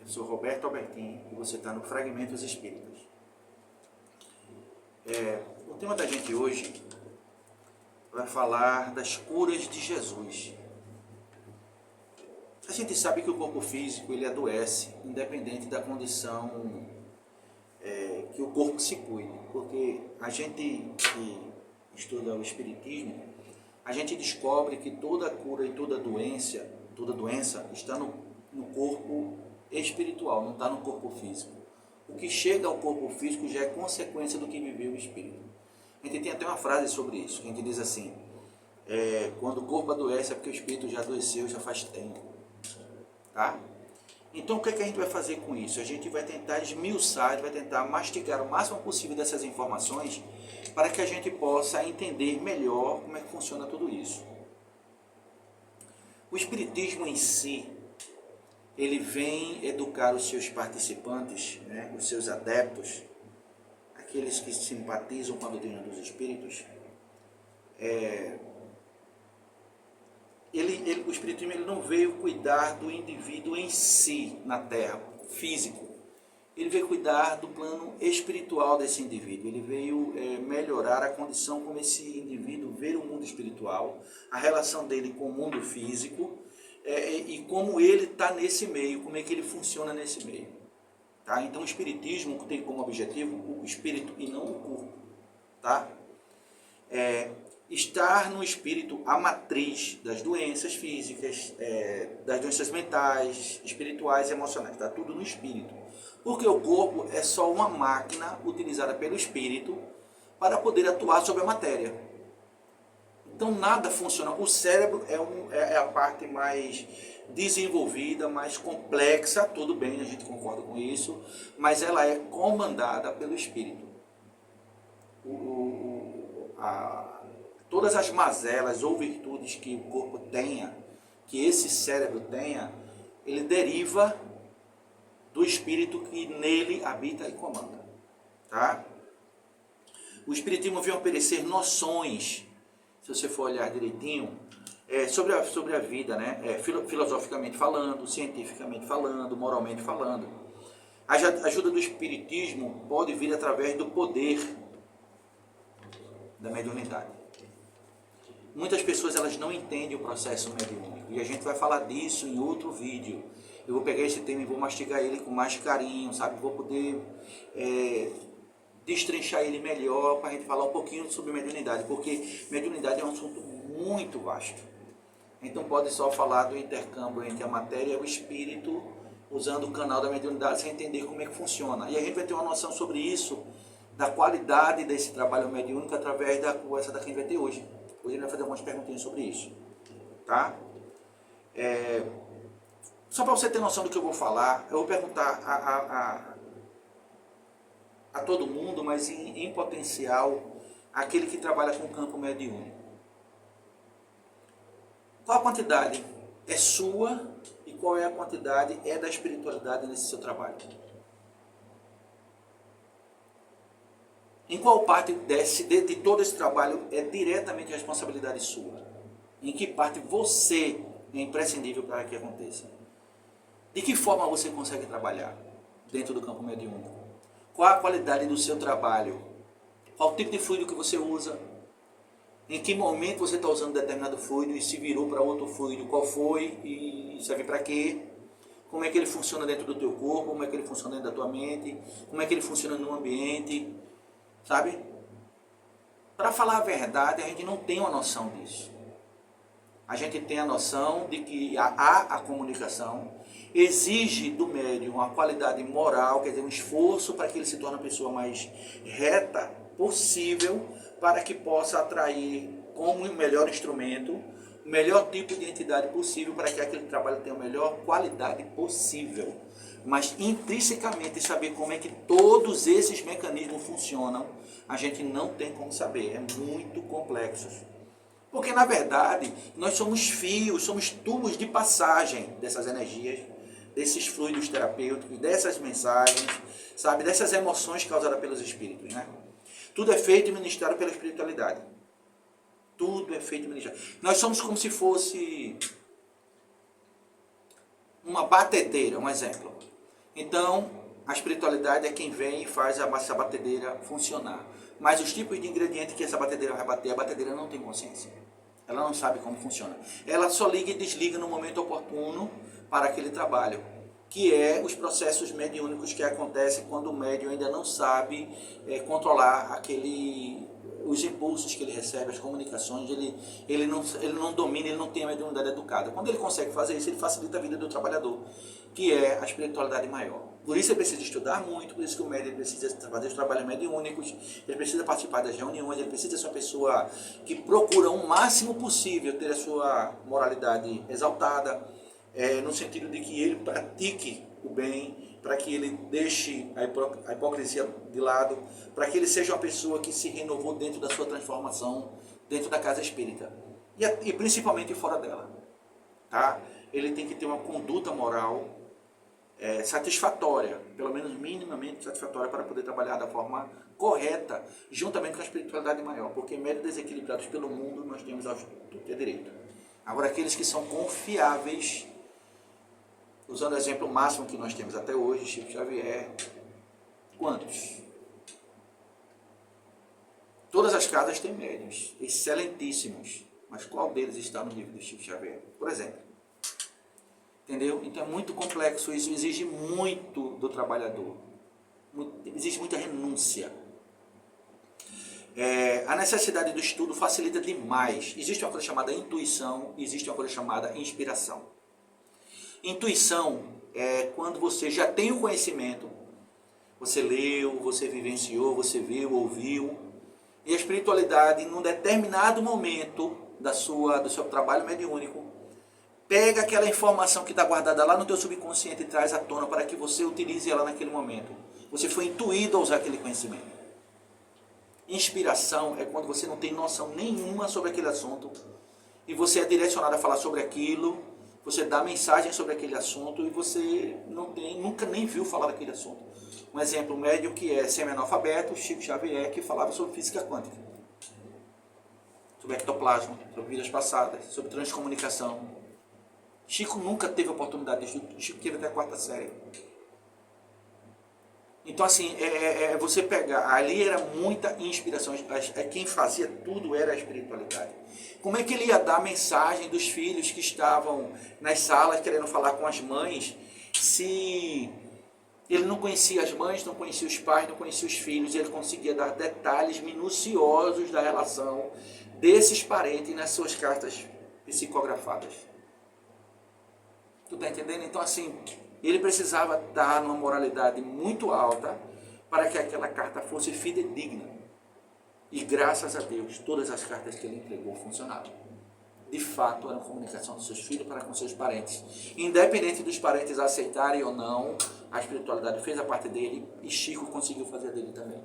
Eu sou Roberto Albertin e você está no Fragmentos Espíritas. O tema da gente hoje vai falar das curas de Jesus. A gente sabe que o corpo físico ele adoece, independente da condição que o corpo se cuide. Porque a gente que estuda o Espiritismo, a gente descobre que toda cura e toda doença está no corpo espiritual, não está no corpo físico. O que chega ao corpo físico já é consequência do que viveu o espírito. A gente tem até uma frase sobre isso, que a gente diz assim, quando o corpo adoece é porque o espírito já adoeceu, já faz tempo. Tá? Então o que é que a gente vai fazer com isso? A gente vai tentar esmiuçar, vai tentar mastigar o máximo possível dessas informações para que a gente possa entender melhor como é que funciona tudo isso. O espiritismo em si, ele vem educar os seus participantes, né, os seus adeptos, aqueles que simpatizam com a doutrina dos espíritos. O espiritismo ele não veio cuidar do indivíduo em si, na Terra, físico. Ele veio cuidar do plano espiritual desse indivíduo. Ele veio melhorar a condição como esse indivíduo vê o mundo espiritual, a relação dele com o mundo físico, e como ele está nesse meio, como é que ele funciona nesse meio. Tá? Então o espiritismo tem como objetivo o espírito e não o corpo. Tá? Estar no espírito a matriz das doenças físicas, das doenças mentais, espirituais e emocionais. Está tudo no espírito. Porque o corpo é só uma máquina utilizada pelo espírito para poder atuar sobre a matéria. Então nada funciona. O cérebro é a parte mais desenvolvida, mais complexa, tudo bem, a gente concorda com isso, mas ela é comandada pelo espírito. Todas as mazelas ou virtudes que o corpo tenha, que esse cérebro tenha, ele deriva do espírito que nele habita e comanda. Tá? O espiritismo vem oferecer noções, se você for olhar direitinho, sobre a vida, né? Filosoficamente falando, cientificamente falando, moralmente falando. A ajuda do espiritismo pode vir através do poder da mediunidade. Muitas pessoas elas não entendem o processo mediúnico e a gente vai falar disso em outro vídeo. Eu vou pegar esse tema e vou mastigar ele com mais carinho, sabe? Vou poder destrinchar ele melhor para a gente falar um pouquinho sobre mediunidade, porque mediunidade é um assunto muito vasto. Então pode só falar do intercâmbio entre a matéria e o espírito, usando o canal da mediunidade, sem entender como é que funciona. E a gente vai ter uma noção sobre isso, da qualidade desse trabalho mediúnico, através da conversa que a gente vai ter hoje. Hoje a gente vai fazer algumas perguntinhas sobre isso. Tá? Só para você ter noção do que eu vou falar, eu vou perguntar a todo mundo, mas em potencial, aquele que trabalha com o campo mediúnico. Qual a quantidade é sua e qual é a quantidade da espiritualidade nesse seu trabalho? Em qual parte de todo esse trabalho é diretamente responsabilidade sua? Em que parte você é imprescindível para que aconteça? De que forma você consegue trabalhar dentro do campo mediúnico? Qual a qualidade do seu trabalho? Qual o tipo de fluido que você usa? Em que momento você está usando determinado fluido e se virou para outro fluido? Qual foi e serve para quê? Como é que ele funciona dentro do teu corpo? Como é que ele funciona dentro da tua mente? Como é que ele funciona no ambiente? Sabe? Para falar a verdade, a gente não tem uma noção disso. A gente tem a noção de que a comunicação exige do médium uma qualidade moral, quer dizer, um esforço para que ele se torne a pessoa mais reta possível, para que possa atrair como o melhor instrumento, o melhor tipo de entidade possível, para que aquele trabalho tenha a melhor qualidade possível. Mas intrinsecamente saber como é que todos esses mecanismos funcionam, a gente não tem como saber, é muito complexo. Porque na verdade, nós somos fios, somos tubos de passagem dessas energias, desses fluidos terapêuticos, dessas mensagens, sabe, dessas emoções causadas pelos espíritos, né? Tudo é feito e ministrado pela espiritualidade. Tudo é feito e ministrado. Nós somos como se fosse uma batedeira, um exemplo. Então, a espiritualidade é quem vem e faz essa batedeira funcionar. Mas os tipos de ingrediente que essa batedeira vai bater, a batedeira não tem consciência. Ela não sabe como funciona. Ela só liga e desliga no momento oportuno para aquele trabalho, que é os processos mediúnicos que acontecem quando o médium ainda não sabe controlar os impulsos que ele recebe, as comunicações, ele não domina, ele não tem a mediunidade educada. Quando ele consegue fazer isso, ele facilita a vida do trabalhador, que é a espiritualidade maior. Por isso ele precisa estudar muito, por isso que o médium precisa fazer os trabalhos mediúnicos, ele precisa participar das reuniões, ele precisa ser uma pessoa que procura o máximo possível ter a sua moralidade exaltada, no sentido de que ele pratique o bem, para que ele deixe a hipocrisia de lado, para que ele seja uma pessoa que se renovou dentro da sua transformação, dentro da casa espírita, e principalmente fora dela. Tá? Ele tem que ter uma conduta moral satisfatória, pelo menos minimamente satisfatória, para poder trabalhar da forma correta, juntamente com a espiritualidade maior, porque médios desequilibrados pelo mundo nós temos aos tudo direito. Agora, aqueles que são confiáveis, usando o exemplo máximo que nós temos até hoje, Chico Xavier, quantos? Todas as casas têm médiuns, excelentíssimos, mas qual deles está no livro do Chico Xavier? Por exemplo. Entendeu? Então é muito complexo, isso exige muito do trabalhador, exige muita renúncia. A necessidade do estudo facilita demais. Existe uma coisa chamada intuição, existe uma coisa chamada inspiração. Intuição é quando você já tem o conhecimento, você leu, você vivenciou, você viu, ouviu, e a espiritualidade, num determinado momento do seu trabalho mediúnico, pega aquela informação que está guardada lá no teu subconsciente e traz à tona para que você utilize ela naquele momento. Você foi intuído a usar aquele conhecimento. Inspiração é quando você não tem noção nenhuma sobre aquele assunto e você é direcionado a falar sobre aquilo, você dá mensagem sobre aquele assunto e você nunca nem viu falar daquele assunto. Um exemplo, um médium que é semi-analfabeto, Chico Xavier, que falava sobre física quântica, sobre ectoplasma, sobre vidas passadas, sobre transcomunicação. Chico nunca teve oportunidade de estudo, Chico teve até a 4ª série. Então assim, você pegar, ali era muita inspiração, quem fazia tudo era a espiritualidade. Como é que ele ia dar a mensagem dos filhos que estavam nas salas querendo falar com as mães, se ele não conhecia as mães, não conhecia os pais, não conhecia os filhos, e ele conseguia dar detalhes minuciosos da relação desses parentes nas suas cartas psicografadas. Tu tá entendendo? Então assim, ele precisava estar numa moralidade muito alta para que aquela carta fosse fidedigna. E graças a Deus, todas as cartas que ele entregou funcionaram. De fato, eram comunicação dos seus filhos para com seus parentes. Independente dos parentes aceitarem ou não, a espiritualidade fez a parte dele e Chico conseguiu fazer a dele também.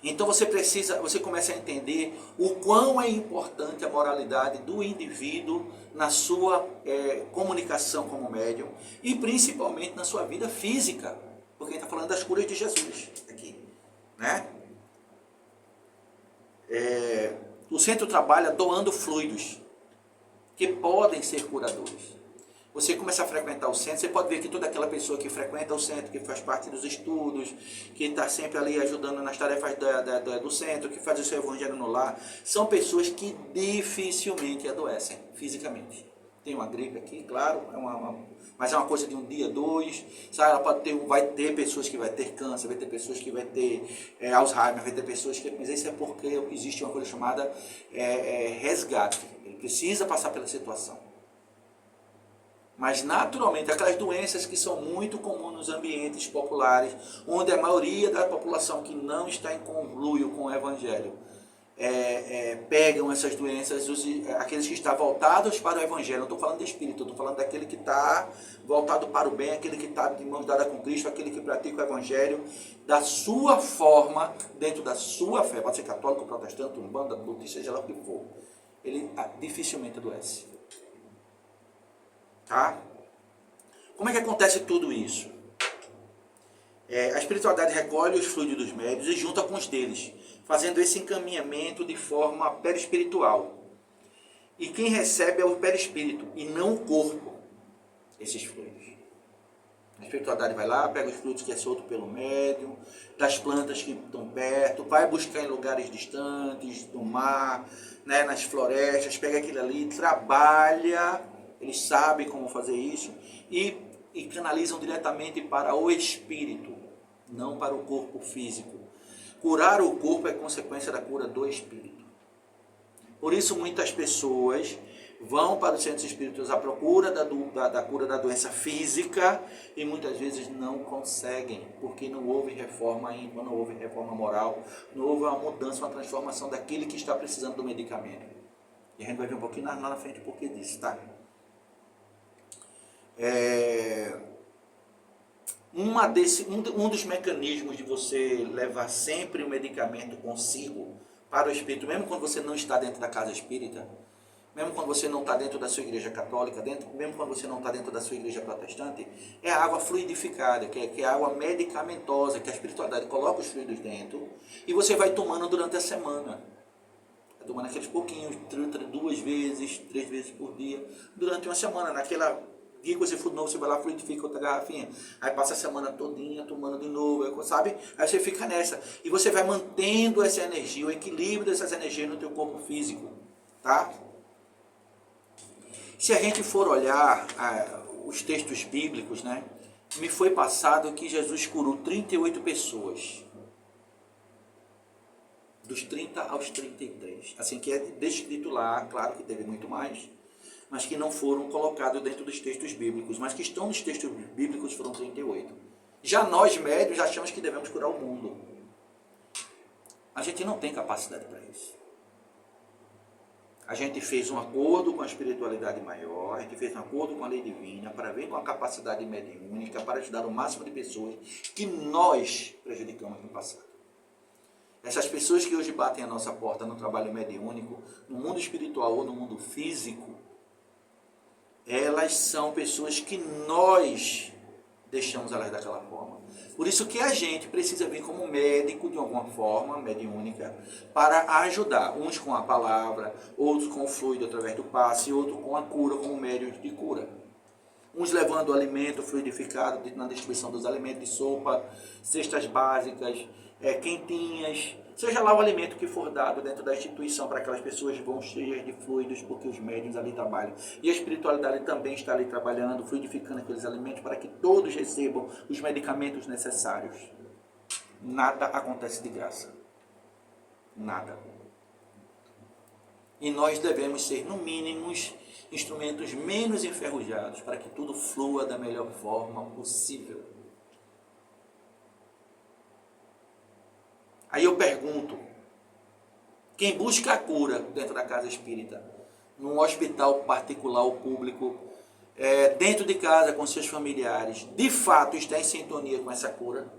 Então você começa a entender o quão é importante a moralidade do indivíduo na sua comunicação como médium e principalmente na sua vida física, porque a gente está falando das curas de Jesus aqui, né? O centro trabalha doando fluidos que podem ser curadores. Você começa a frequentar o centro, você pode ver que toda aquela pessoa que frequenta o centro, que faz parte dos estudos, que está sempre ali ajudando nas tarefas do centro, que faz o seu evangelho no lar, são pessoas que dificilmente adoecem fisicamente. Tem uma gripe aqui, claro, mas é uma coisa de um dia, 2, sabe? Vai ter pessoas que vai ter câncer, vai ter pessoas que vai ter Alzheimer, vai ter pessoas que... Mas isso é porque existe uma coisa chamada resgate. Ele precisa passar pela situação. Mas naturalmente, aquelas doenças que são muito comuns nos ambientes populares, onde a maioria da população que não está em conluio com o Evangelho, pegam essas doenças, aqueles que estão voltados para o Evangelho, não estou falando de espírito, estou falando daquele que está voltado para o bem, aquele que está de mãos dadas com Cristo, aquele que pratica o Evangelho da sua forma, dentro da sua fé, pode ser católico, protestante, umbanda, budista, seja lá o que for, ele dificilmente adoece. Tá? Como é que acontece tudo isso? A espiritualidade recolhe os fluidos dos médios e junta com os deles, fazendo esse encaminhamento de forma perispiritual. E quem recebe é o perispírito e não o corpo, esses fluidos. A espiritualidade vai lá, pega os frutos que é solto pelo médium, das plantas que estão perto, vai buscar em lugares distantes, no mar, né, nas florestas, pega aquilo ali, trabalha, eles sabem como fazer isso, e canalizam diretamente para o espírito, não para o corpo físico. Curar o corpo é consequência da cura do espírito. Por isso muitas pessoas vão para os centros espíritas à procura da cura da doença física e muitas vezes não conseguem, porque não houve reforma íntima, não houve reforma moral, não houve uma mudança, uma transformação daquele que está precisando do medicamento. E a gente vai ver um pouquinho lá na frente o porquê disso, tá? Um dos mecanismos de você levar sempre o medicamento consigo para o espírito, mesmo quando você não está dentro da casa espírita, mesmo quando você não está dentro da sua igreja católica, mesmo quando você não está dentro da sua igreja protestante, é a água fluidificada, que é a água medicamentosa, que a espiritualidade coloca os fluidos dentro, e você vai tomando durante a semana. Vai tomando aqueles pouquinhos, 2 vezes, 3 vezes por dia, durante uma semana. Naquela dia que você for de novo, você vai lá, fluidifica outra garrafinha, aí passa a semana todinha tomando de novo, sabe? Aí você fica nessa, e você vai mantendo essa energia, o equilíbrio dessas energias no teu corpo físico, tá? Se a gente for olhar os textos bíblicos, né, me foi passado que Jesus curou 38 pessoas. Dos 30 aos 33. Assim que é descrito lá, claro que teve muito mais, mas que não foram colocados dentro dos textos bíblicos, mas que estão nos textos bíblicos foram 38. Já nós, médios, achamos que devemos curar o mundo. A gente não tem capacidade para isso. A gente fez um acordo com a espiritualidade maior, a gente fez um acordo com a lei divina para vir com a capacidade mediúnica, para ajudar o máximo de pessoas que nós prejudicamos no passado. Essas pessoas que hoje batem a nossa porta no trabalho mediúnico, no mundo espiritual ou no mundo físico, elas são pessoas que nós deixamos elas daquela forma. Por isso que a gente precisa vir como médico, de alguma forma, mediúnica, para ajudar. Uns com a palavra, outros com o fluido através do passe, outros com a cura, como médium de cura. Uns levando o alimento fluidificado na distribuição dos alimentos de sopa, cestas básicas, quentinhas, seja lá o alimento que for dado dentro da instituição para aquelas pessoas vão cheias de fluidos, porque os médiuns ali trabalham. E a espiritualidade também está ali trabalhando, fluidificando aqueles alimentos para que todos recebam os medicamentos necessários. Nada acontece de graça. Nada. E nós devemos ser, no mínimo, instrumentos menos enferrujados para que tudo flua da melhor forma possível. Aí eu pergunto, quem busca a cura dentro da casa espírita, num hospital particular ou público, dentro de casa com seus familiares, de fato está em sintonia com essa cura?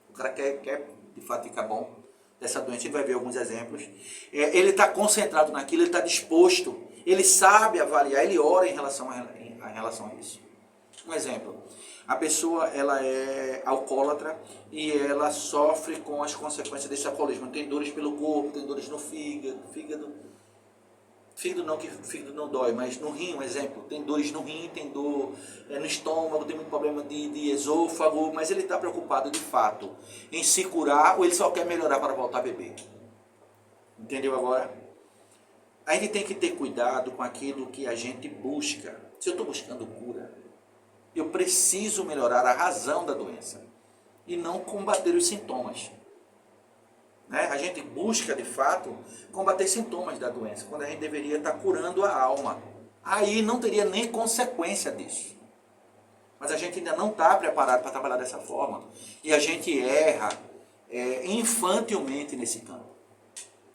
O cara quer de fato ficar bom dessa doença, a gente vai ver alguns exemplos. Ele está concentrado naquilo, ele está disposto, ele sabe avaliar, ele ora em relação a isso. Um exemplo, a pessoa ela é alcoólatra e ela sofre com as consequências desse alcoolismo. Tem dores pelo corpo, tem dores no fígado não, que o fígado não dói, mas no rim, um exemplo, tem dores no rim, tem dor no estômago, tem muito problema de esôfago, mas ele está preocupado de fato em se curar ou ele só quer melhorar para voltar a beber. Entendeu agora? A gente tem que ter cuidado com aquilo que a gente busca. Se eu estou buscando cura, eu preciso melhorar a razão da doença e não combater os sintomas. A gente busca, de fato, combater sintomas da doença, quando a gente deveria estar curando a alma. Aí não teria nem consequência disso. Mas a gente ainda não está preparado para trabalhar dessa forma. E a gente erra infantilmente nesse campo.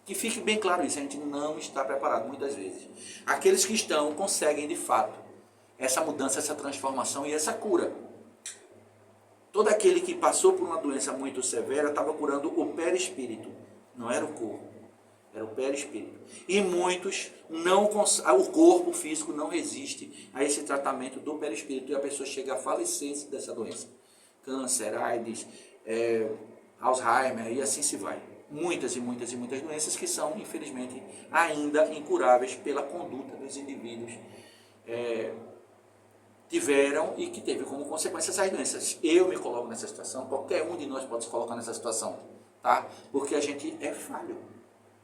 Que fique bem claro isso, a gente não está preparado muitas vezes. Aqueles que estão conseguem, de fato, essa mudança, essa transformação e essa cura. Todo aquele que passou por uma doença muito severa estava curando o perispírito, não era o corpo, era o perispírito. E muitos, o corpo físico não resiste a esse tratamento do perispírito e a pessoa chega a falecer dessa doença. Câncer, AIDS, Alzheimer e assim se vai. Muitas e muitas e muitas doenças que são, infelizmente, ainda incuráveis pela conduta dos indivíduos tiveram e que teve como consequência essas doenças. Eu me coloco nessa situação, qualquer um de nós pode se colocar nessa situação, tá? Porque a gente é falho.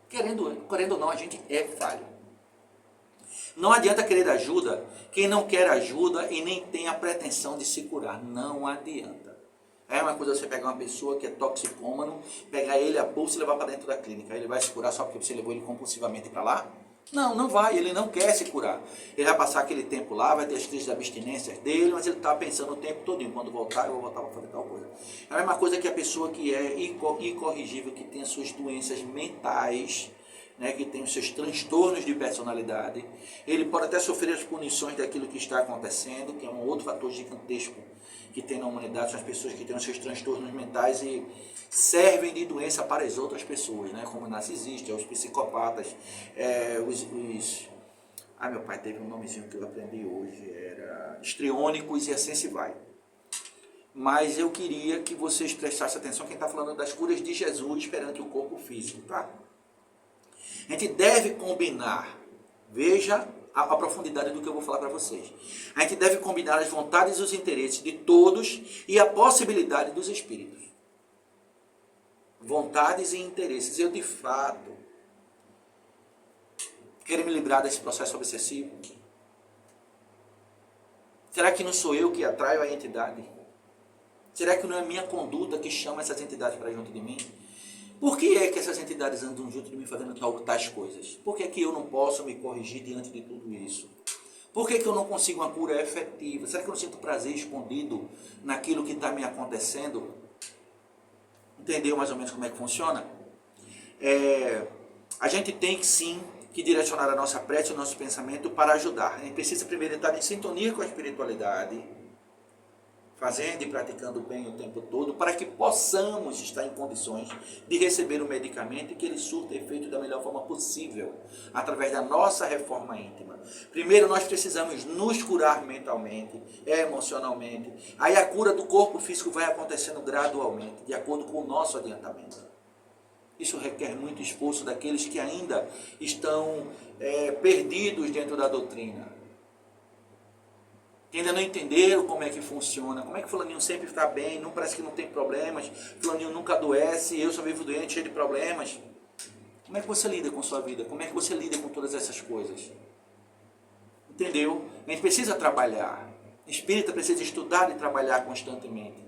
Querendo ou não, a gente é falho. Não adianta querer ajuda quem não quer ajuda e nem tem a pretensão de se curar. Não adianta. É uma coisa você pegar uma pessoa que é toxicômano, pegar ele a pulso e levar para dentro da clínica. Ele vai se curar só porque você levou ele compulsivamente para lá? Não, não vai. Ele não quer se curar. Ele vai passar aquele tempo lá, vai ter as crises de abstinência dele, mas ele está pensando o tempo todo, quando voltar, eu vou voltar para fazer tal coisa. É a mesma coisa que a pessoa que é incorrigível, que tem as suas doenças mentais, né, que tem os seus transtornos de personalidade. Ele pode até sofrer as punições daquilo que está acontecendo, que é um outro fator gigantesco que tem na humanidade, são as pessoas que têm os seus transtornos mentais e servem de doença para as outras pessoas, né, como narcisistas, os psicopatas, meu pai teve um nomezinho que eu aprendi hoje, era histriônicos e assim se vai. Mas eu queria que vocês prestassem atenção, quem está falando das curas de Jesus perante o corpo físico, tá? A gente deve combinar, veja a profundidade do que eu vou falar para vocês. A gente deve combinar as vontades e os interesses de todos e a possibilidade dos espíritos. Vontades e interesses. Eu, de fato, quero me livrar desse processo obsessivo. Será que não sou eu que atraio a entidade? Será que não é minha conduta que chama essas entidades para junto de mim? Por que é que essas entidades andam junto de mim fazendo tais coisas? Por que é que eu não posso me corrigir diante de tudo isso? Por que é que eu não consigo uma cura efetiva? Será que eu não sinto prazer escondido naquilo que está me acontecendo? Entendeu mais ou menos como é que funciona? A gente tem sim que direcionar a nossa prece, o nosso pensamento para ajudar. A gente precisa primeiro estar em sintonia com a espiritualidade, fazendo e praticando bem o tempo todo, para que possamos estar em condições de receber o medicamento e que ele surta efeito da melhor forma possível, através da nossa reforma íntima. Primeiro nós precisamos nos curar mentalmente, emocionalmente. Aí a cura do corpo físico vai acontecendo gradualmente, de acordo com o nosso adiantamento. Isso requer muito esforço daqueles que ainda estão perdidos dentro da doutrina. Que ainda não entenderam como é que funciona, como é que fulaninho sempre está bem, não parece que não tem problemas, fulaninho nunca adoece, eu só vivo doente, cheio de problemas. Como é que você lida com sua vida? Como é que você lida com todas essas coisas? Entendeu? A gente precisa trabalhar. O espírita precisa estudar e trabalhar constantemente.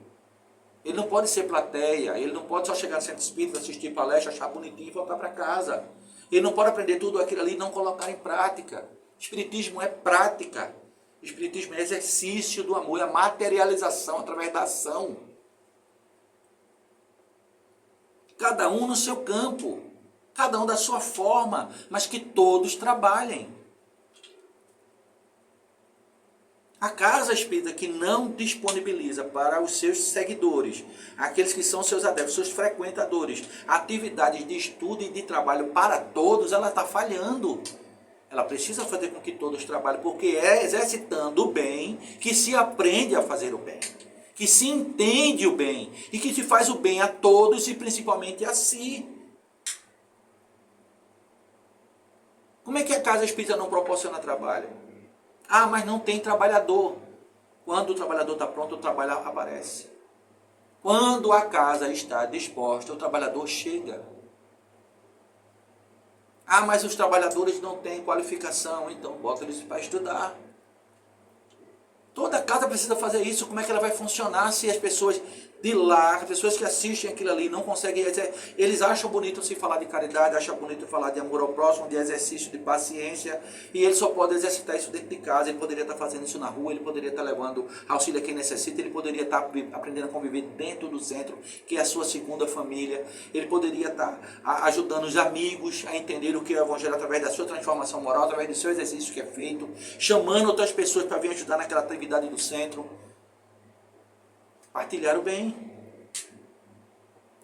Ele não pode ser plateia, ele não pode só chegar no centro espírita, assistir palestra, achar bonitinho e voltar para casa. Ele não pode aprender tudo aquilo ali e não colocar em prática. Espiritismo é prática. O espiritismo é exercício do amor, é a materialização através da ação. Cada um no seu campo, cada um da sua forma, mas que todos trabalhem. A casa espírita que não disponibiliza para os seus seguidores, aqueles que são seus adeptos, seus frequentadores, atividades de estudo e de trabalho para todos, ela está falhando. Ela precisa fazer com que todos trabalhem, porque é exercitando o bem que se aprende a fazer o bem, que se entende o bem e que se faz o bem a todos e principalmente a si. Como é que a casa espírita não proporciona trabalho? Ah, mas não tem trabalhador. Quando o trabalhador está pronto, o trabalho aparece. Quando a casa está disposta, o trabalhador chega. Ah, mas os trabalhadores não têm qualificação, então bota eles para estudar. Toda casa precisa fazer isso. Como é que ela vai funcionar se as pessoas de lá, as pessoas que assistem aquilo ali não conseguem... Eles acham bonito se falar de caridade, acham bonito falar de amor ao próximo, de exercício de paciência, e ele só pode exercitar isso dentro de casa. Ele poderia estar fazendo isso na rua, ele poderia estar levando auxílio a quem necessita, ele poderia estar aprendendo a conviver dentro do centro, que é a sua segunda família. Ele poderia estar ajudando os amigos a entender o que é o evangelho através da sua transformação moral, através do seu exercício que é feito, chamando outras pessoas para vir ajudar naquela atividade do centro. Partilhar o bem.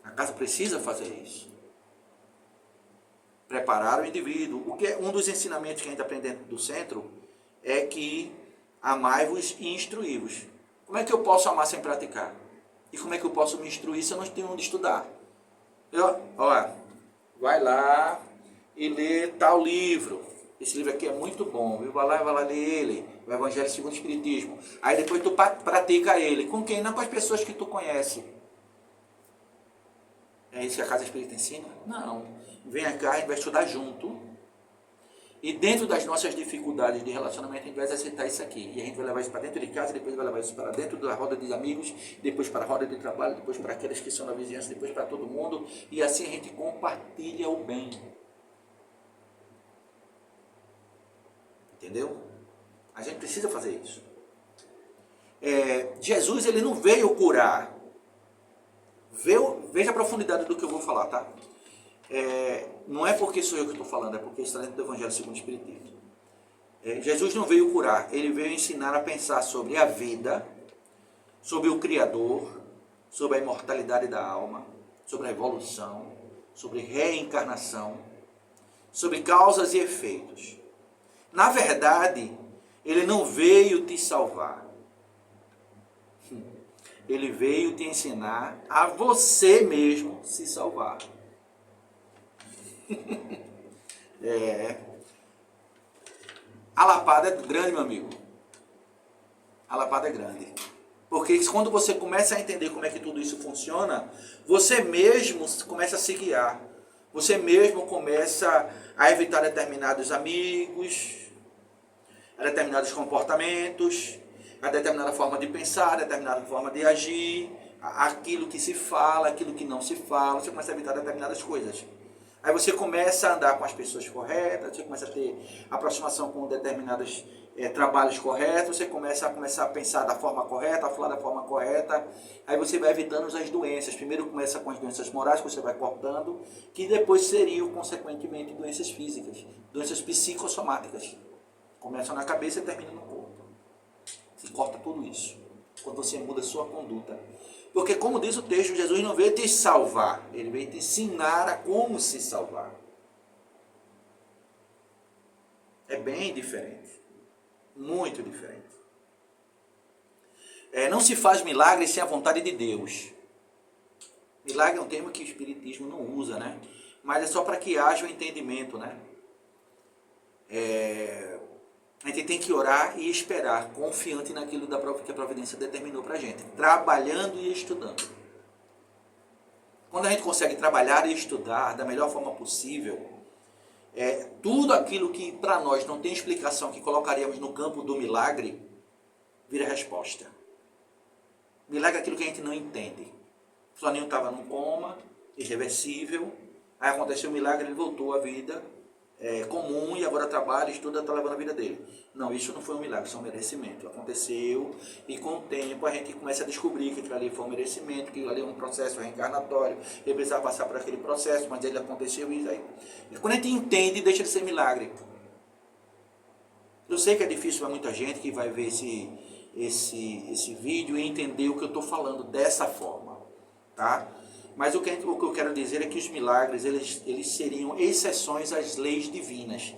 A casa precisa fazer isso. Preparar o indivíduo. O que é um dos ensinamentos que a gente aprende dentro do centro é que amai-vos e instruí-vos. Como é que eu posso amar sem praticar? E como é que eu posso me instruir se eu não tenho onde estudar? Vai lá e lê tal livro. Esse livro aqui é muito bom, viu? Vai lá ler ele, o Evangelho segundo o Espiritismo. Aí depois tu pratica ele. Com quem? Não com as pessoas que tu conhece. É isso que a Casa Espírita ensina? Não. Vem cá, a gente vai estudar junto. E dentro das nossas dificuldades de relacionamento, a gente vai exercitar isso aqui. E a gente vai levar isso para dentro de casa, depois vai levar isso para dentro da roda de amigos, depois para a roda de trabalho, depois para aqueles que são na vizinhança, depois para todo mundo. E assim a gente compartilha o bem. Entendeu? A gente precisa fazer isso. Jesus, ele não veio curar. Veja a profundidade do que eu vou falar, tá? Não é porque sou eu que estou falando, é porque está dentro do Evangelho segundo o Espiritismo. Jesus não veio curar, ele veio ensinar a pensar sobre a vida, sobre o Criador, sobre a imortalidade da alma, sobre a evolução, sobre reencarnação, sobre causas e efeitos. Na verdade, ele não veio te salvar. Ele veio te ensinar a você mesmo se salvar. A lapada é grande, meu amigo. A lapada é grande. Porque quando você começa a entender como é que tudo isso funciona, você mesmo começa a se guiar. Você mesmo começa a evitar determinados amigos, a determinados comportamentos, a determinada forma de pensar, a determinada forma de agir, aquilo que se fala, aquilo que não se fala, você começa a evitar determinadas coisas. Aí você começa a andar com as pessoas corretas, você começa a ter aproximação com determinados trabalhos corretos, você começa a pensar da forma correta, a falar da forma correta, aí você vai evitando as doenças. Primeiro começa com as doenças morais, que você vai cortando, que depois seriam, consequentemente, doenças físicas, doenças psicossomáticas. Começam na cabeça e terminam no corpo. Você corta tudo isso, quando você muda a sua conduta. Porque, como diz o texto, Jesus não veio te salvar, ele veio te ensinar a como se salvar. É bem diferente. Muito diferente. Não se faz milagre sem a vontade de Deus. Milagre é um termo que o Espiritismo não usa, né? Mas é só para que haja o entendimento, né? A gente tem que orar e esperar, confiante naquilo que a providência determinou para a gente, trabalhando e estudando. Quando a gente consegue trabalhar e estudar da melhor forma possível, tudo aquilo que para nós não tem explicação, que colocaríamos no campo do milagre, vira resposta. Milagre é aquilo que a gente não entende. O Fulaninho estava num coma, irreversível, aí aconteceu um milagre, ele voltou à vida comum e agora trabalha, estuda, está levando a vida dele. Não, isso não foi um milagre, isso é um merecimento. Aconteceu e com o tempo a gente começa a descobrir que aquilo ali foi um merecimento, que aquilo ali é um processo reencarnatório, ele precisava passar por aquele processo, mas ele aconteceu isso aí. E quando a gente entende, deixa de ser milagre. Eu sei que é difícil para muita gente que vai ver esse vídeo e entender o que eu estou falando dessa forma, tá? Mas o que eu quero dizer é que os milagres, eles seriam exceções às leis divinas.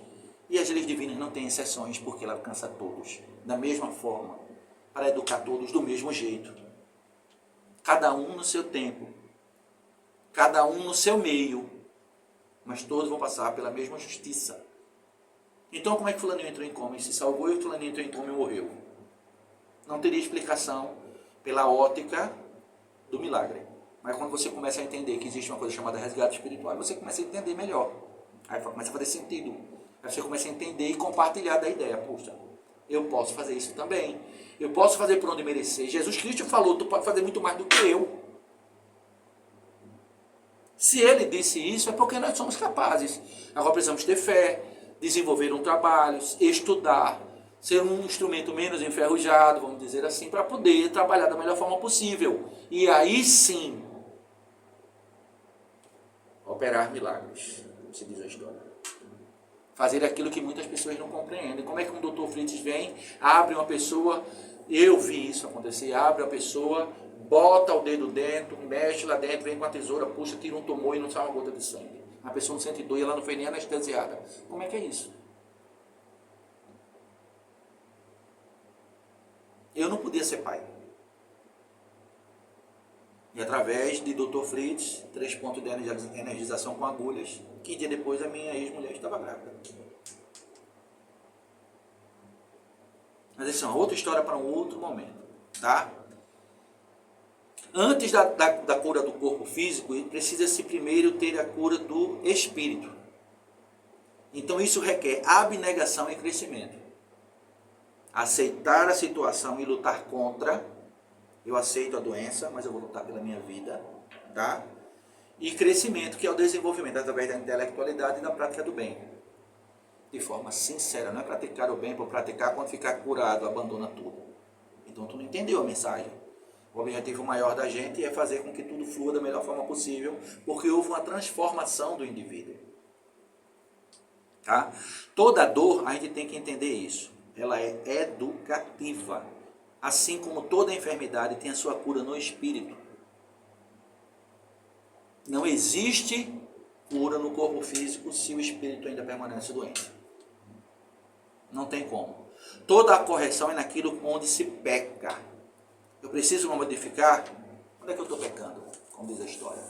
E as leis divinas não têm exceções, porque ela alcança todos da mesma forma, para educar todos do mesmo jeito. Cada um no seu tempo, cada um no seu meio, mas todos vão passar pela mesma justiça. Então como é que Fulaninho entrou em coma e se salvou, e o Fulaninho entrou em coma e morreu? Não teria explicação pela ótica do milagre. Mas quando você começa a entender que existe uma coisa chamada resgate espiritual, você começa a entender melhor. Aí começa a fazer sentido. Aí você começa a entender e compartilhar da ideia. Puxa, eu posso fazer isso também. Eu posso fazer por onde merecer. Jesus Cristo falou, tu pode fazer muito mais do que eu. Se ele disse isso, é porque nós somos capazes. Agora precisamos ter fé, desenvolver um trabalho, estudar, ser um instrumento menos enferrujado, vamos dizer assim, para poder trabalhar da melhor forma possível. E aí sim, operar milagres, como se diz a história. Fazer aquilo que muitas pessoas não compreendem. Como é que um doutor Fritz vem, abre uma pessoa, eu vi isso acontecer, abre a pessoa, bota o dedo dentro, mexe lá dentro, vem com a tesoura, puxa, tira um tumor e não sai uma gota de sangue. A pessoa não sente dor e ela não foi nem anestesiada. Como é que é isso? Eu não podia ser pai. E através de Dr. Fritz, 3 pontos de energização com agulhas, 15 dias depois a minha ex-mulher estava grávida. Mas essa é uma outra história para um outro momento, tá? Antes da cura do corpo físico, precisa-se primeiro ter a cura do espírito. Então isso requer abnegação e crescimento. Aceitar a situação e lutar contra. Eu aceito a doença, mas eu vou lutar pela minha vida, tá? E crescimento, que é o desenvolvimento através da intelectualidade e da prática do bem. De forma sincera, não é praticar o bem por praticar, quando ficar curado, abandona tudo. Então tu não entendeu a mensagem. O objetivo maior da gente é fazer com que tudo flua da melhor forma possível, porque houve uma transformação do indivíduo. Tá? Toda dor, a gente tem que entender isso. Ela é educativa. Assim como toda enfermidade tem a sua cura no espírito. Não existe cura no corpo físico se o espírito ainda permanece doente. Não tem como. Toda a correção é naquilo onde se peca. Eu preciso me modificar? Onde é que eu estou pecando? Como diz a história.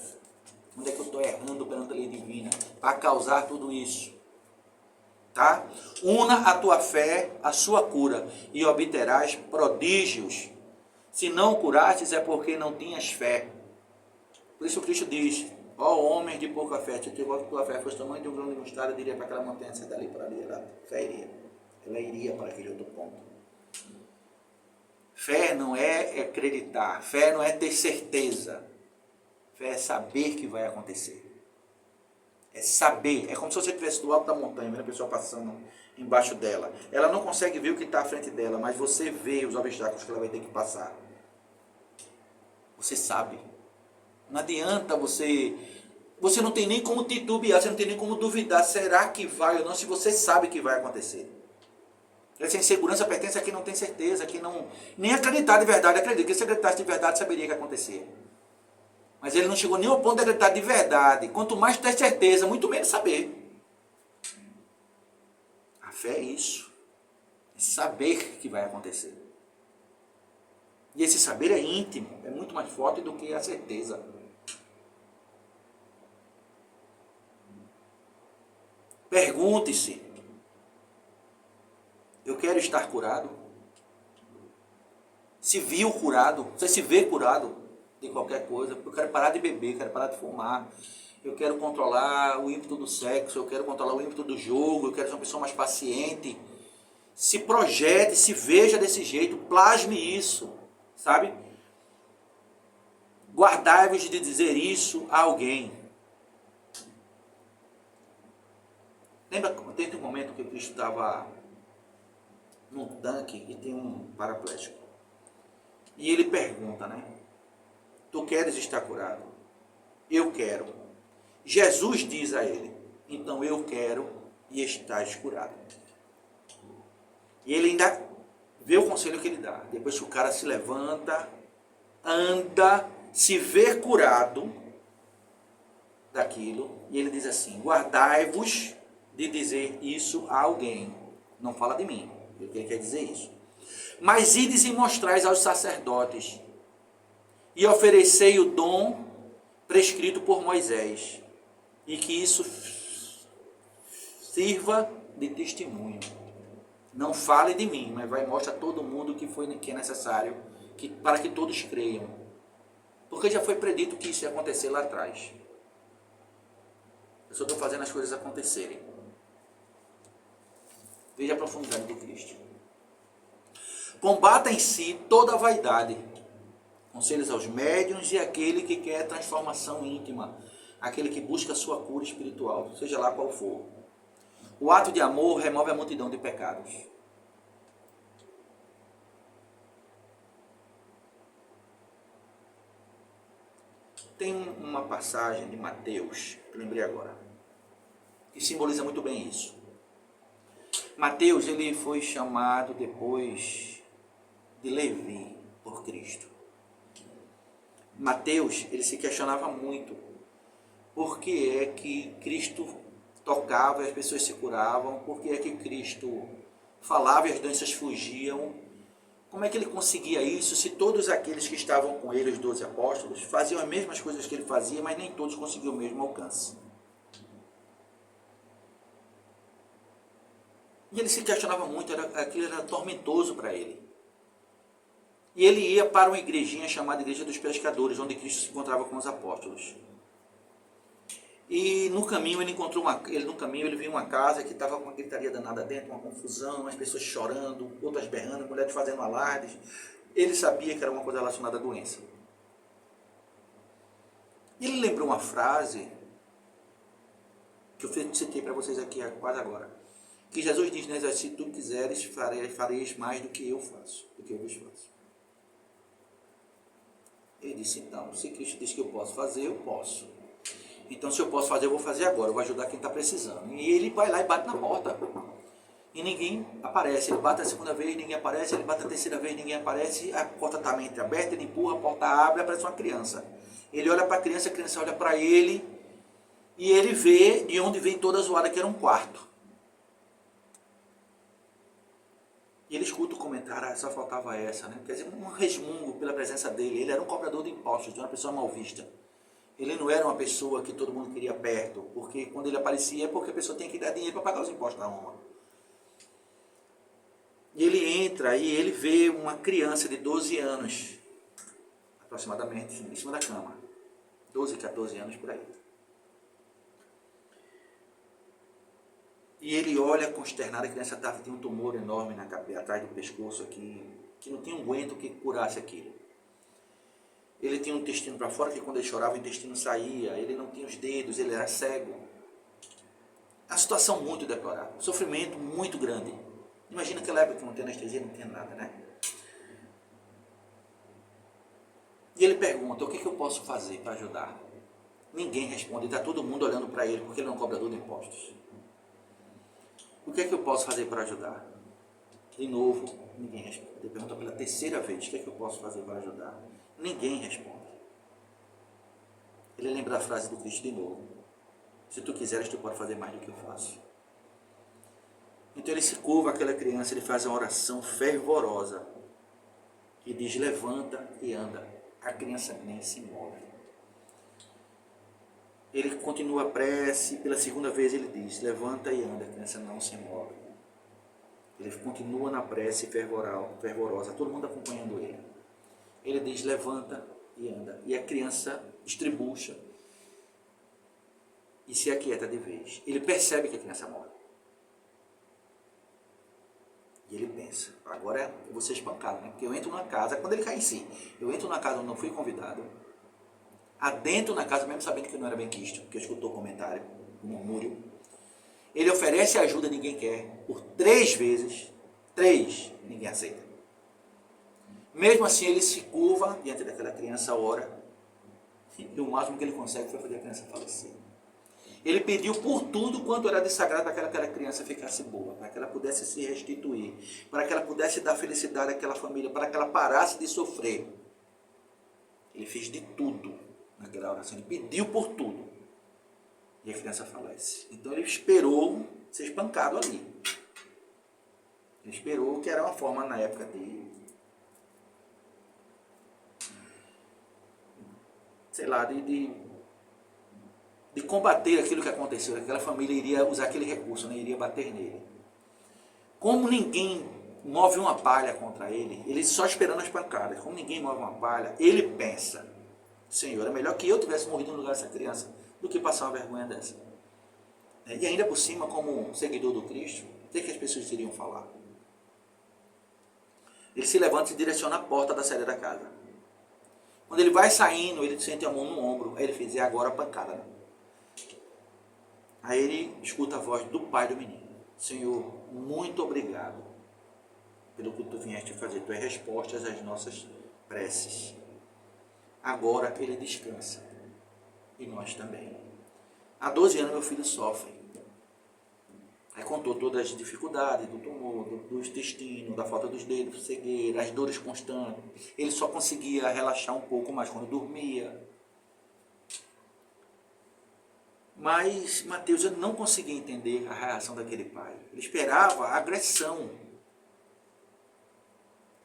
Onde é que eu estou errando perante a lei divina para causar tudo isso? Tá? Una a tua fé à sua cura e obterás prodígios. Se não curastes é porque não tinhas fé. Por isso Cristo diz: ó homens de pouca fé, se tua fé fosse o tamanho de um grão de mostarda, eu diria para aquela montanha, sai dali para ali, ela iria para aquele outro ponto. Fé não é acreditar, fé não é ter certeza, fé é saber que vai acontecer. É saber, é como se você estivesse do alto da montanha, vendo a pessoa passando embaixo dela. Ela não consegue ver o que está à frente dela, mas você vê os obstáculos que ela vai ter que passar. Você sabe. Não adianta você não tem nem como titubear, você não tem nem como duvidar, será que vai ou não, se você sabe que vai acontecer. Essa insegurança pertence a quem não tem certeza, que não nem acreditar de verdade, acredita, que se acreditasse de verdade saberia o que acontecia. Mas ele não chegou nem ao ponto de acreditar de verdade. Quanto mais ter certeza, muito menos saber. A fé é isso. É saber que vai acontecer. E esse saber é íntimo, é muito mais forte do que a certeza. Pergunte-se: eu quero estar curado? Se viu curado? Você se vê curado de qualquer coisa? Eu quero parar de beber, quero parar de fumar, eu quero controlar o ímpeto do sexo, eu quero controlar o ímpeto do jogo, eu quero ser uma pessoa mais paciente. Se projete, se veja desse jeito, plasme isso, sabe? Guardai-vos de dizer isso a alguém. Lembra, teve um momento que o Cristo estava num tanque e tem um paraplégico. E ele pergunta, né? Tu queres estar curado? Eu quero. Jesus diz a ele: então eu quero e estás curado. E ele ainda vê o conselho que ele dá. Depois que o cara se levanta, anda, se vê curado daquilo, e ele diz assim: guardai-vos de dizer isso a alguém. Não fala de mim, ele quer dizer isso. Mas ides e mostrais aos sacerdotes, e oferecei o dom prescrito por Moisés, e que isso sirva de testemunho. Não fale de mim, mas vai mostrar a todo mundo que é necessário para que todos creiam. Porque já foi predito que isso ia acontecer lá atrás. Eu só estou fazendo as coisas acontecerem. Veja a profundidade de Cristo. Combata em si toda a vaidade. Conselhos aos médiuns e aquele que quer transformação íntima. Aquele que busca a sua cura espiritual, seja lá qual for. O ato de amor remove a multidão de pecados. Tem uma passagem de Mateus, que lembrei agora, que simboliza muito bem isso. Mateus, ele foi chamado depois de Levi por Cristo. Mateus, ele se questionava muito por que é que Cristo tocava e as pessoas se curavam, por que é que Cristo falava e as doenças fugiam. Como é que ele conseguia isso se todos aqueles que estavam com ele, os 12 apóstolos, faziam as mesmas coisas que ele fazia, mas nem todos conseguiam o mesmo alcance? E ele se questionava muito, aquilo era tormentoso para ele. E ele ia para uma igrejinha chamada Igreja dos Pescadores, onde Cristo se encontrava com os apóstolos. E no caminho ele viu uma casa que estava com uma gritaria danada dentro, uma confusão, as pessoas chorando, outras berrando, mulheres fazendo alardes. Ele sabia que era uma coisa relacionada à doença. E ele lembrou uma frase que eu citei para vocês aqui quase agora. Que Jesus diz, né, se tu quiseres, fareis mais do que eu faço, do que eu vos faço. Ele disse, então, se Cristo diz que eu posso fazer, eu posso. Então, se eu posso fazer, eu vou fazer agora, eu vou ajudar quem está precisando. E ele vai lá e bate na porta. E ninguém aparece. Ele bate a segunda vez, ninguém aparece. Ele bate a terceira vez, ninguém aparece. A porta está meio entreaberta, ele empurra, a porta abre, aparece uma criança. Ele olha para a criança olha para ele. E ele vê de onde vem toda a zoada, que era um quarto. E ele escuta o comentário, só faltava essa, né? Quer dizer, um resmungo pela presença dele. Ele era um cobrador de impostos, uma pessoa mal vista. Ele não era uma pessoa que todo mundo queria perto, porque quando ele aparecia é porque a pessoa tinha que dar dinheiro para pagar os impostos na Roma. E ele entra e ele vê uma criança de 12 anos, aproximadamente, em cima da cama. 12, 14 anos por aí. E ele olha consternado, a criança tinha um tumor enorme na cabeça, atrás do pescoço aqui, que não tinha um aguento que curasse aquilo. Ele tinha um intestino para fora, que quando ele chorava o intestino saía, ele não tinha os dedos, ele era cego. A situação muito deplorável, sofrimento muito grande. Imagina aquela época que não tinha anestesia, não tinha nada, né? E ele pergunta, o que eu posso fazer para ajudar? Ninguém responde, está todo mundo olhando para ele, porque ele é um cobrador de impostos. O que eu posso fazer para ajudar? De novo, ninguém responde. Ele pergunta pela terceira vez, o que eu posso fazer para ajudar? Ninguém responde. Ele lembra da frase do Cristo de novo. Se tu quiseres, tu pode fazer mais do que eu faço. Então ele se curva àquela criança, ele faz uma oração fervorosa. E diz, levanta e anda. A criança nem se move. Ele continua a prece, pela segunda vez ele diz, levanta e anda, a criança não se move. Ele continua na prece fervorosa, todo mundo acompanhando ele. Ele diz, levanta e anda. E a criança estribucha e se aquieta de vez. Ele percebe que a criança morre. E ele pensa, agora eu vou ser espancado, né? Porque eu entro numa casa, quando ele cai em si, eu entro numa casa onde não fui convidado, adentro na casa, mesmo sabendo que não era bem quisto, porque escutou o comentário, o murmúrio. Ele oferece ajuda, ninguém quer. Por 3 vezes, 3, ninguém aceita. Mesmo assim, ele se curva diante daquela criança, ora, e o máximo que ele consegue foi fazer a criança falecer. Ele pediu por tudo quanto era de sagrado para que aquela criança ficasse boa, para que ela pudesse se restituir, para que ela pudesse dar felicidade àquela família, para que ela parasse de sofrer. Ele fez de tudo naquela oração, ele pediu por tudo. E a criança falece. Então ele esperou ser espancado ali. Ele esperou, que era uma forma na época de, sei lá, de combater aquilo que aconteceu. Aquela família iria usar aquele recurso, né? Iria bater nele. Como ninguém move uma palha contra ele, ele só esperando as pancadas. Como ninguém move uma palha, ele pensa, Senhor, é melhor que eu tivesse morrido no lugar dessa criança do que passar uma vergonha dessa. E ainda por cima, como seguidor do Cristo, o que as pessoas iriam falar? Ele se levanta e se direciona à porta da saída da casa. Quando ele vai saindo, ele sente a mão no ombro. Aí ele fez, e agora a pancada, né? Aí ele escuta a voz do pai do menino. Senhor, muito obrigado pelo que tu vieste fazer. Tu és respostas às nossas preces. Agora ele descansa. E nós também. Há 12 anos meu filho sofre. Aí contou todas as dificuldades do tumor, do intestino, da falta dos dedos, cegueira, as dores constantes. Ele só conseguia relaxar um pouco mais quando dormia. Mas Mateus não conseguia entender a reação daquele pai. Ele esperava a agressão.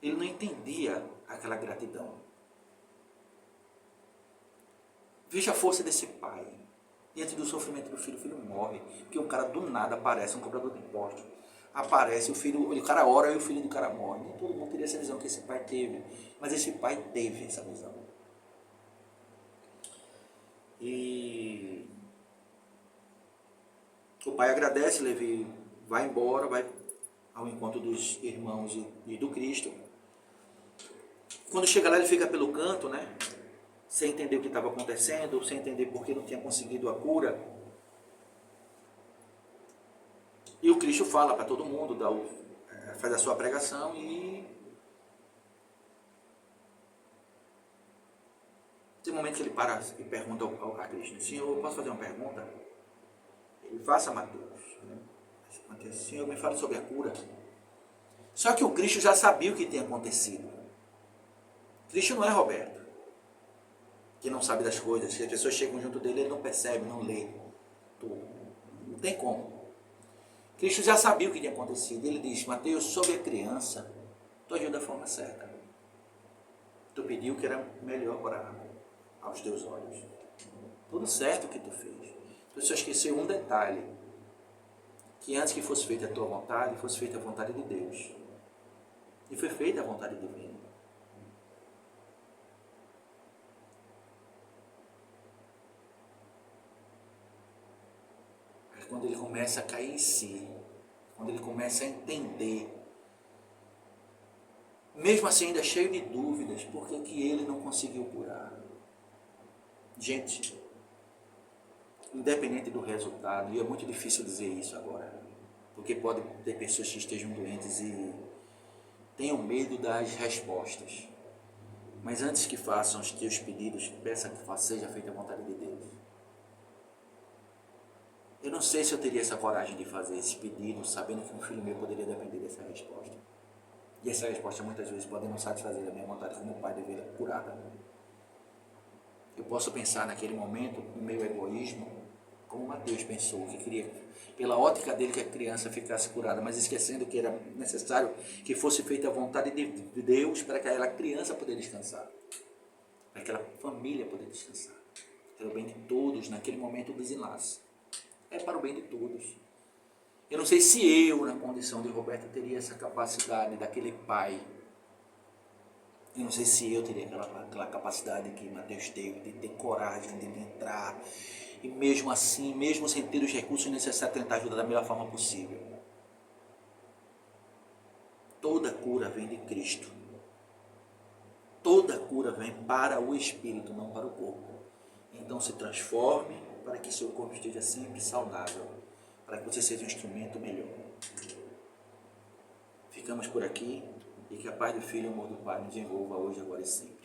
Ele não entendia aquela gratidão. Veja a força desse pai. Diante do sofrimento do filho, o filho morre. Porque um cara do nada aparece, um cobrador de impostos. aparece o filho, o cara ora e o filho do cara morre. Nem todo mundo teria essa visão que esse pai teve, mas esse pai teve essa visão. E o pai agradece, Levi vai embora, vai ao encontro dos irmãos e do Cristo. Quando chega lá, ele fica pelo canto, né? Sem entender o que estava acontecendo, sem entender por que não tinha conseguido a cura. E o Cristo fala para todo mundo, faz a sua pregação e tem um momento que ele para e pergunta a Cristo: Senhor, posso fazer uma pergunta? Ele faça, Mateus. Mateus, Senhor, me fale sobre a cura. Só que o Cristo já sabia o que tinha acontecido. Cristo não é Roberto, que não sabe das coisas, que as pessoas chegam junto dele, ele não percebe, não lê. Não tem como. Cristo já sabia o que tinha acontecido. Ele diz: Mateus, sobre a criança, tu agiu da forma certa. Tu pediu que era melhor aos teus olhos. Tudo certo que tu fez. Tu só esqueceu um detalhe: que antes que fosse feita a tua vontade, fosse feita a vontade de Deus. E foi feita a vontade divina. Aí quando ele começa a cair em si, quando ele começa a entender, mesmo assim ainda cheio de dúvidas, por que ele não conseguiu curar? Gente, independente do resultado, e é muito difícil dizer isso agora, porque pode ter pessoas que estejam doentes e tenham medo das respostas. Mas antes que façam os teus pedidos, peça que seja feita a vontade de Deus. Eu não sei se eu teria essa coragem de fazer esse pedido, sabendo que um filho meu poderia depender dessa resposta. E essa resposta muitas vezes pode não satisfazer a minha vontade como pai de vê-la curada. Eu posso pensar naquele momento, no meu egoísmo, como Mateus pensou, que queria, pela ótica dele, que a criança ficasse curada, mas esquecendo que era necessário que fosse feita a vontade de Deus para aquela criança poder descansar, para aquela família poder descansar. Para o bem de todos, naquele momento do desenlace. É para o bem de todos. Eu não sei se eu, na condição de Roberto, teria essa capacidade daquele pai. Eu não sei se eu teria aquela capacidade que Mateus teve, de ter coragem de entrar. E mesmo assim, mesmo sem ter os recursos necessários, tentar ajudar da melhor forma possível. Toda cura vem de Cristo. Toda cura vem para o espírito, não para o corpo. Então se transforme para que seu corpo esteja sempre saudável, para que você seja um instrumento melhor. Ficamos por aqui e que a paz do Filho e o amor do Pai nos envolva hoje, agora e sempre.